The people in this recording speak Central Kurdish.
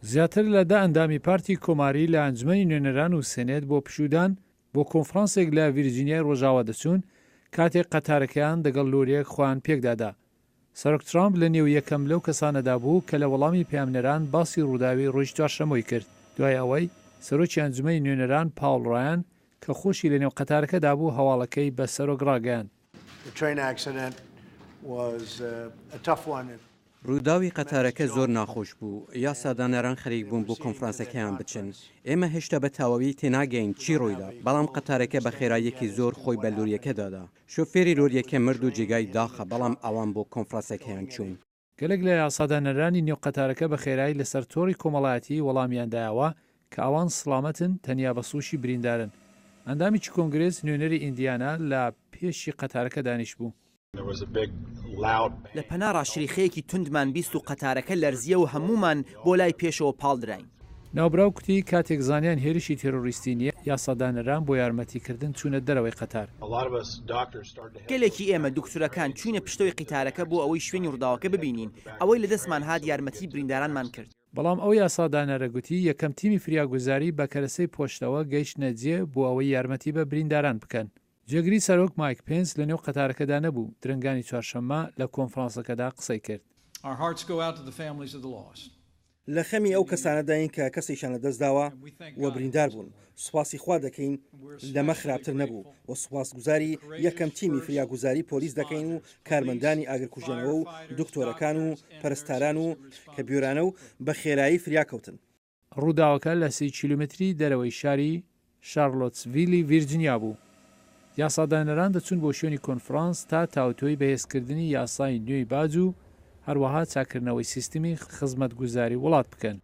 زیاتر لە 10 ئەندامی پارتی کۆماری لە ئەنجومەنی نوێنەران و سێنێت بۆ پشودان بۆ کۆنفرانسێک لە ڤیرجینیای ڕۆژاوا دەچوون کاتێک قەتارەکەیان دەگەڵ لۆریەک خۆیان پێکدادا. سەرۆک ترامپ لە نێو یەکەم لەو کەسانەدا بوو کە لە وەڵامی پەیامنەران باسی ڕووداوی ڕۆژی چوارشەممەی کرد دوای ئەوەی سەرۆکی ئەنجومەنی نوێنەران پاوڵ ڕایان کە خۆشی لە نێو قەتارەکەدا بوو هەواڵەکەی بە سەرۆک ڕاگەیاند. ڕووداوی قەتارەکە زۆر ناخۆش بوو. یاسادانەران خەریک بوون بۆ کۆنفرانسەکەیان بچن. ئێمە هێشتا بە تەواوی تێناگەین چی ڕۆیدا، بەڵام قەتارەکە بە خێراییەکی زۆر خۆی بە لۆریەکەدادا. شۆفێری لۆریەکە مرد و جێگای داخە، بەڵام ئەوان بۆ کۆنفرانسەکەیان چوون. گەلێک لە یاسادانەرانی نێو قەتارەکە بە خێرایی لەسەر تۆڕی کۆمەڵایەتی وەڵامیاندایەوە کە ئەوان سڵامەتن تەنیا بە سوشی بریندارن. ئەندامیی کۆنگرێس نوێنەری ئیندیانا لە پێشی قەتارەکە دانیش بوو. لە پەنا ڕاشریخەیەکی توندمان بیست و قەتارەکە لەرزیە و هەمومان بۆ لای پێشەوە پاڵدراین. ناوبراو کوتی کاتێک زانیان هێرشی تێرۆریستی نیە یاسادانەران بۆ یارمەتیکردن چوونە دەرەوەی قەتار. گەلێکی ئێمە دوکتورەکان چوینە پشتەوەی قیتارەکە بۆ ئەوەی شوێنی ڕووداوەکە ببینین، ئەوەی لە دەستمان هات یارمەتی بریندارانمان کرد. بەڵام ئەو یاسادانەرە گوتی یەکەم تیمی فریاگوزاری بە کەرەسەی پۆشتەوە گەیشتنە جێ بۆ ئەوەی یارمەتی بە برینداران بکەن. جێگری سەرۆک مایک پێنس لە نێو قەتارەکەدا نەبوو درنگانی چوارشەممە لە کۆنفرانسەکەدا قسەی کرد. لە خەمی ئەو کەسانەداین کە کەسێکیان لە دەستداوە وە بریندار بوون سوپاسی خوا دەکەین لەمە خراپتر نەبوو و سوپاسگوزاری یەکەم تیمی فریاگوزاری پۆلیس دەکەین و کارمەندانی ئاگرکوژێنەوە و دکتۆرەکان و پەرستاران و کە بیۆرانە و بە خێرایی فریاکەوتن. ڕووداوەکە لە 30 کیلومتری دەرەوەی شاری شارلۆتسڤیلی ڤیرجینیا بوو. یاسادانەران دەچون بۆ شوێنی کۆنفرانس تا تاوتۆی بەهێزکردنی یاسای نوێی باج و هەروەها چاکردنەوەی سیستمی خزمەتگوزاری وڵات بکەن.